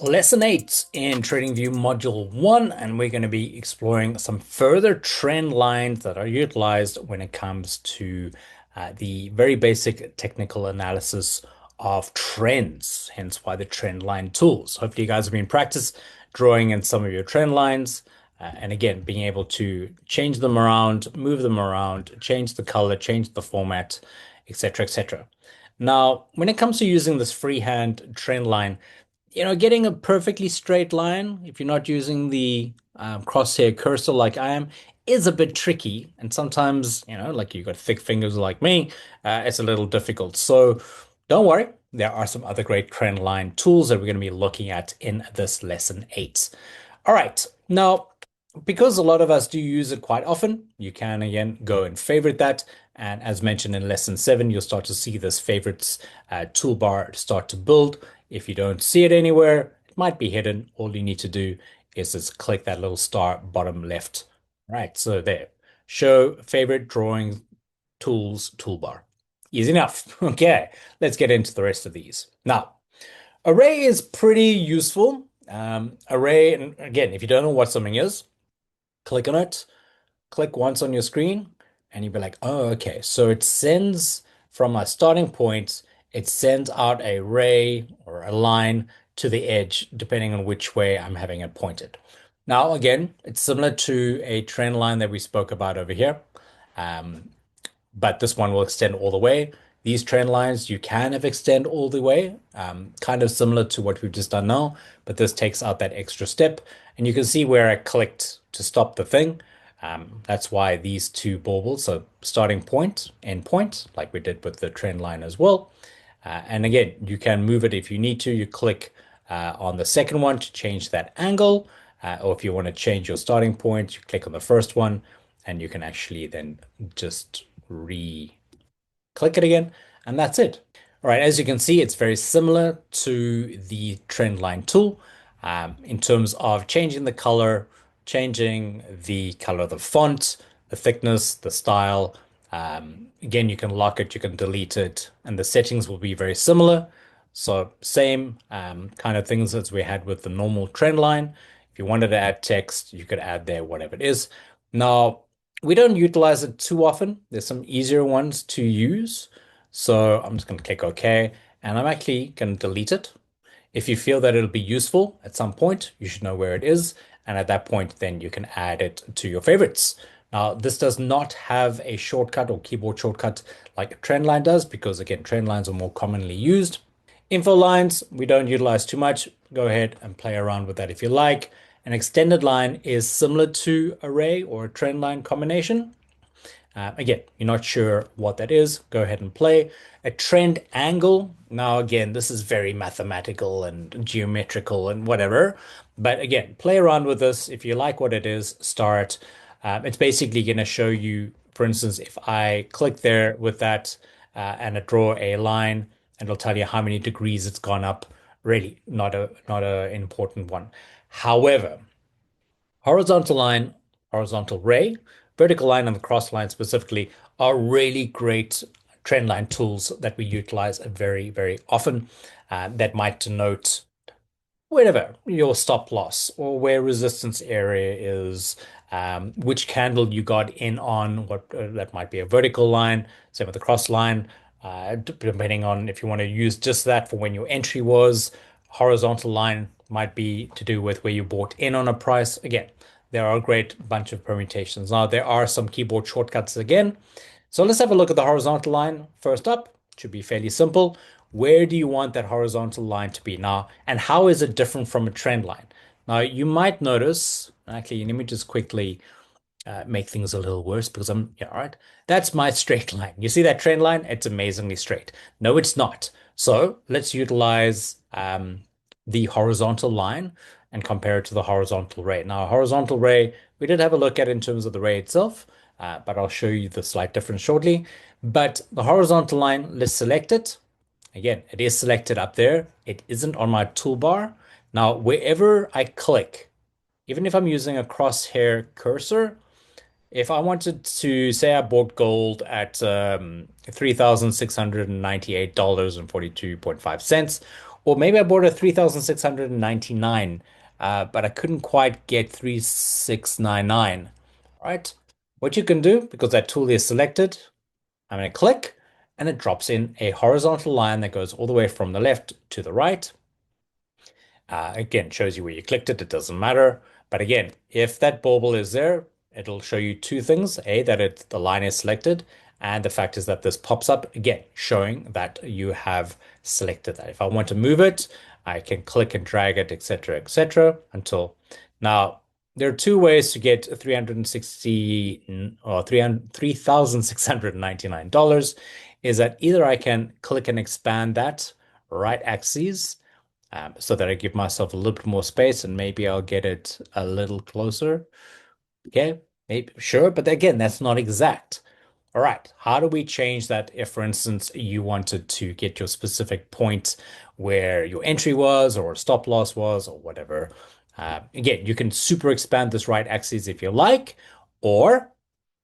Lesson 8 in TradingView Module 1, and we're going to be exploring some further trend lines that are utilized when it comes to the very basic technical analysis of trends, hence why the trend line tools. Hopefully you guys have been practice drawing in some of your trend lines, and again, being able to change them around, move them around, change the color, change the format, etc., etc. Now, when it comes to using this freehand trend line, getting a perfectly straight line, if you're not using the crosshair cursor like I am, is a bit tricky. And sometimes, like you've got thick fingers like me, it's a little difficult. So don't worry, there are some other great trend line tools that we're going to be looking at in this lesson 8. All right, now, because a lot of us do use it quite often, you can again go and favorite that. And as mentioned in lesson 7, you'll start to see this favorites toolbar start to build. If you don't see it anywhere, it might be hidden. All you need to do is just click that little star bottom left. Right, so there. Show favorite drawing tools toolbar. Easy enough. Okay, let's get into the rest of these. Now, array is pretty useful. Array, and again, if you don't know what something is, click on it, click once on your screen, and you'll be like, oh, okay. So it sends from a starting point, it sends out a ray or a line to the edge, depending on which way I'm having it pointed. Now, again, it's similar to a trend line that we spoke about over here. Um, but this one will extend all the way. These trend lines you can have extend all the way, kind of similar to what we've just done now, but this takes out that extra step. And you can see where I clicked to stop the thing. That's why these two baubles, so starting point, end point, like we did with the trend line as well. And again, you can move it if you need to. You click on the second one to change that angle. Or if you want to change your starting point, you click on the first one and you can actually then just re-click it again. And that's it. All right, as you can see, it's very similar to the trend line tool in terms of changing the color, changing the color of the font, the thickness, the style. Again, you can lock it, you can delete it, and the settings will be very similar. So same kind of things as we had with the normal trend line. If you wanted to add text, you could add there, whatever it is. Now, we don't utilize it too often. There's some easier ones to use. So I'm just going to click OK, and I'm actually going to delete it. If you feel that it'll be useful at some point, you should know where it is. And at that point, then you can add it to your favorites. Now, this does not have a shortcut or keyboard shortcut like a trend line does, because again, trend lines are more commonly used. Info lines, we don't utilize too much. Go ahead and play around with that if you like. An extended line is similar to array or a trend line combination. Again, you're not sure what that is, go ahead and play. A trend angle. Now, again, this is very mathematical and geometrical and whatever. But again, play around with this. If you like what it is, start. It's basically going to show you, for instance, if I click there with that and I draw a line, and it'll tell you how many degrees it's gone up. Really, not a important one. However, horizontal line, horizontal ray, vertical line, and the cross line specifically are really great trend line tools that we utilize very, very often. That might denote whatever your stop loss or where resistance area is, which candle you got in on, what that might be a vertical line, same with the cross line, depending on if you want to use just that for when your entry was. Horizontal line might be to do with where you bought in on a price. Again, there are a great bunch of permutations. Now, there are some keyboard shortcuts again. So let's have a look at the horizontal line. First up, should be fairly simple. Where do you want that horizontal line to be now? And how is it different from a trend line? Now, you might notice, actually, let me just quickly make things a little worse because yeah, all right. That's my straight line. You see that trend line? It's amazingly straight. No, it's not. So let's utilize the horizontal line and compare it to the horizontal ray. Now, horizontal ray, we did have a look at in terms of the ray itself, but I'll show you the slight difference shortly. But the horizontal line, let's select it. Again, it is selected up there. It isn't on my toolbar. Now, wherever I click, even if I'm using a crosshair cursor, if I wanted to say I bought gold at $3,698.42.5, Or maybe I bought a 3,699, but I couldn't quite get 3,699. Right? What you can do, because that tool is selected, I'm going to click and it drops in a horizontal line that goes all the way from the left to the right. Again, shows you where you clicked it. It doesn't matter. But again, if that bauble is there, it'll show you two things. A, that the line is selected. And the fact is that this pops up again, showing that you have selected that. If I want to move it, I can click and drag it, etc., until now. There are two ways to get 360 or $3,699 is that either I can click and expand that right axis so that I give myself a little bit more space and maybe I'll get it a little closer. Okay, maybe sure, but again, that's not exact. All right, how do we change that if, for instance, you wanted to get your specific point where your entry was or stop loss was or whatever? Again, you can super expand this right axis if you like, or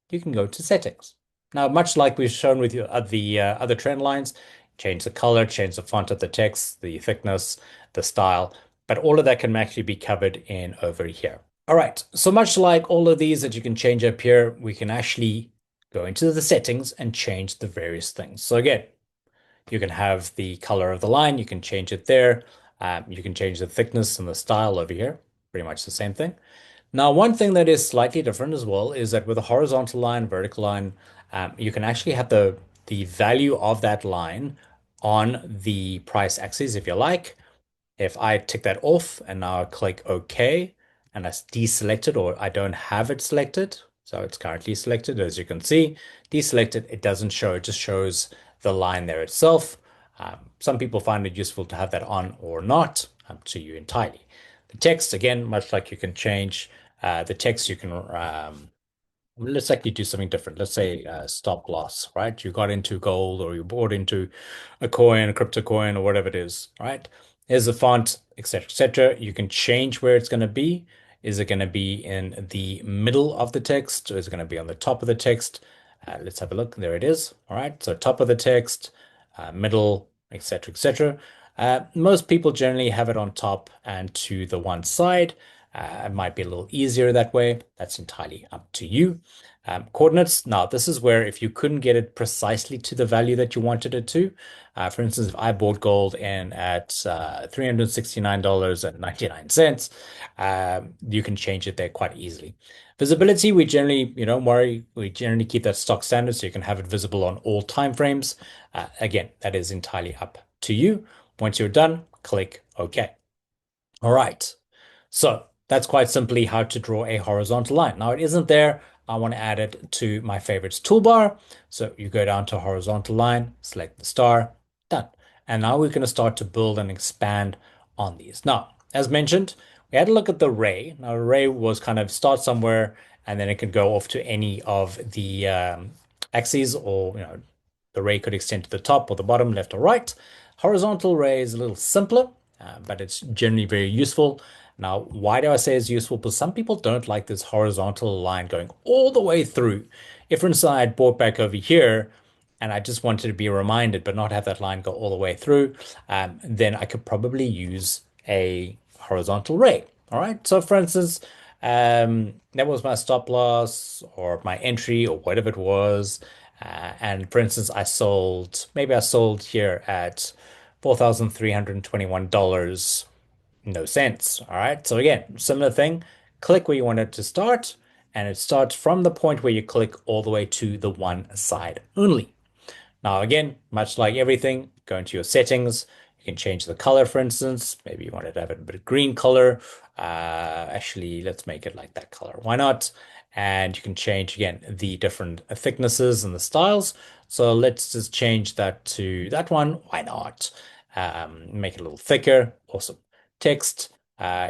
you can go to settings. Now, much like we've shown with you the other trend lines, change the color, change the font of the text, the thickness, the style, but all of that can actually be covered in over here. All right, so much like all of these that you can change up here, we can actually go into the settings and change the various things. So again, you can have the color of the line, you can change it there. You can change the thickness and the style over here, pretty much the same thing. Now, one thing that is slightly different as well is that with a horizontal line, vertical line, you can actually have the value of that line on the price axis if you like. If I tick that off and now I click OK and I deselect it or I don't have it selected, so it's currently selected as you can see, deselected, it doesn't show, it just shows the line there itself. Some people find it useful to have that on or not, up to you entirely. The text, again, much like you can change the text, you can let's actually do something different. Let's say stop loss, right? You got into gold or you bought into a coin, a crypto coin, or whatever it is, right? Here's the font, etc., etc. You can change where it's going to be. Is it going to be in the middle of the text, or is it going to be on the top of the text? Let's have a look. There it is. All right. So top of the text, middle, etc., etc. Most people generally have it on top and to the one side. It might be a little easier that way. That's entirely up to you. Coordinates. Now, this is where if you couldn't get it precisely to the value that you wanted it to, for instance, if I bought gold in at $369.99, you can change it there quite easily. Visibility, we generally, don't worry, we generally keep that stock standard so you can have it visible on all time frames. Again, that is entirely up to you. Once you're done, click OK. All right. So that's quite simply how to draw a horizontal line. Now it isn't there. I want to add it to my favorites toolbar. So you go down to horizontal line, select the star, done. And now we're going to start to build and expand on these. Now, as mentioned, we had to look at the ray. Now, the ray was kind of start somewhere and then it could go off to any of the axes or, the ray could extend to the top or the bottom, left or right. Horizontal ray is a little simpler, but it's generally very useful. Now, why do I say it's useful? Because some people don't like this horizontal line going all the way through. If, for instance, I had bought back over here and I just wanted to be reminded but not have that line go all the way through, then I could probably use a horizontal ray. All right. So, for instance, that was my stop loss or my entry or whatever it was. And for instance, maybe I sold here at $4,321. No sense. All right. So again, similar thing. Click where you want it to start, and it starts from the point where you click all the way to the one side only. Now, again, much like everything, go into your settings. You can change the color, for instance. Maybe you want it to have a bit of green color. Actually, let's make it like that color. Why not? And you can change, again, the different thicknesses and the styles. So let's just change that to that one. Why not? Make it a little thicker. Awesome. Text.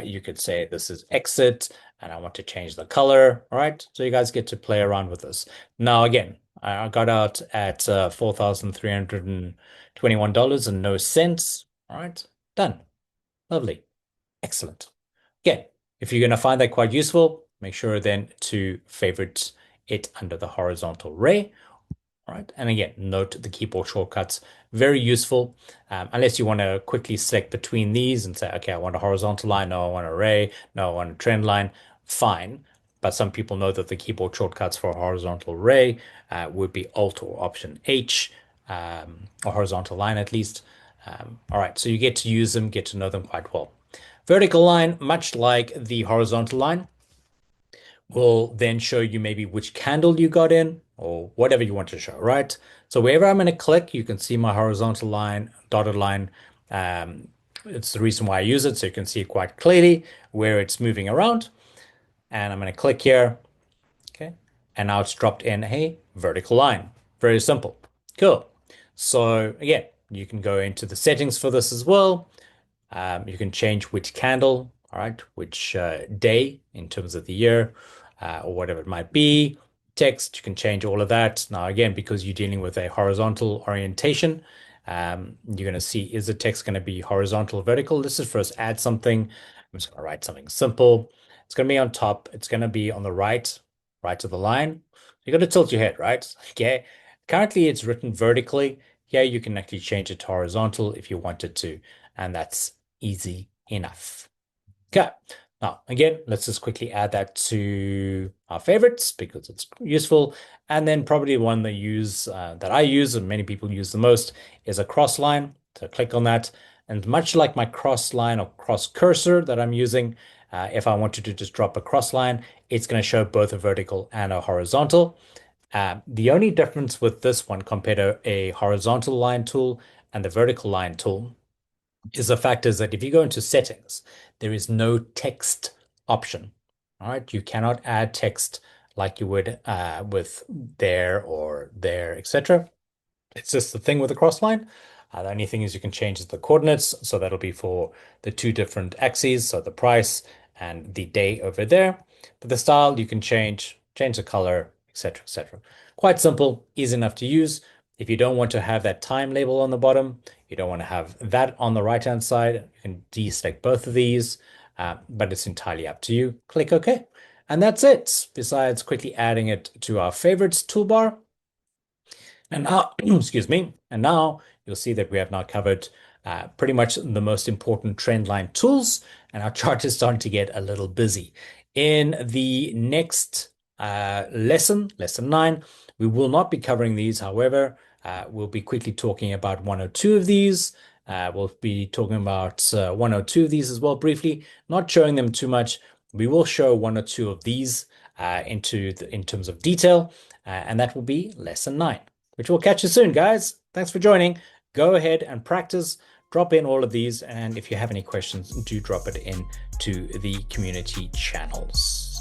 You could say this is exit, and I want to change the color. All right. So you guys get to play around with this. Now, again, I got out at $4,321 and no cents. All right, done. Lovely. Excellent. Okay, if you're going to find that quite useful, make sure then to favorite it under the horizontal ray. All right, and again, note the keyboard shortcuts, very useful, unless you want to quickly select between these and say, okay, I want a horizontal line, no, I want an array, no, I want a trend line, fine. But some people know that the keyboard shortcuts for a horizontal array would be Alt or Option H, or horizontal line at least. All right, so you get to use them, get to know them quite well. Vertical line, much like the horizontal line, will then show you maybe which candle you got in or whatever you want to show, right? So wherever I'm going to click, you can see my horizontal line, dotted line. It's the reason why I use it, so you can see quite clearly where it's moving around. And I'm going to click here, okay? And now it's dropped in a vertical line. Very simple. Cool. So again, you can go into the settings for this as well. You can change which candle, all right, which day in terms of the year, or whatever it might be. Text, you can change all of that. Now, again, because you're dealing with a horizontal orientation, you're going to see, is the text going to be horizontal or vertical? Let's just first add something. I'm just going to write something simple. It's going to be on top. It's going to be on the right of the line. You're going to tilt your head, right? Okay. Currently, it's written vertically. Here, you can actually change it to horizontal if you wanted to, and that's easy enough. Okay. Now, again, let's just quickly add that to our favorites because it's useful. And then probably one that I use and many people use the most is a cross line. So click on that. And much like my cross line or cross cursor that I'm using, if I wanted to just drop a cross line, it's going to show both a vertical and a horizontal. The only difference with this one compared to a horizontal line tool and the vertical line tool is the fact is that if you go into settings, there is no text option. All right, you cannot add text like you would with there or there, etc. It's just the thing with the cross line. The only thing is you can change the coordinates, so that'll be for the two different axes, so the price and the day over there. But the style you can change the color, etc., etc. Quite simple, easy enough to use. If you don't want to have that time label on the bottom, you don't want to have that on the right-hand side, you can deselect both of these, but it's entirely up to you. Click OK. And that's it, besides quickly adding it to our favorites toolbar. And now, excuse me, and now you'll see that we have now covered pretty much the most important trend line tools, and our chart is starting to get a little busy. In the next lesson 9, we will not be covering these. However, we'll be quickly talking about one or two of these. We'll be talking about one or two of these as well briefly, not showing them too much. We will show one or two of these in terms of detail, and that will be lesson 9, which will catch you soon, guys. Thanks for joining. Go ahead and practice, drop in all of these, and if you have any questions, do drop it in to the community channels.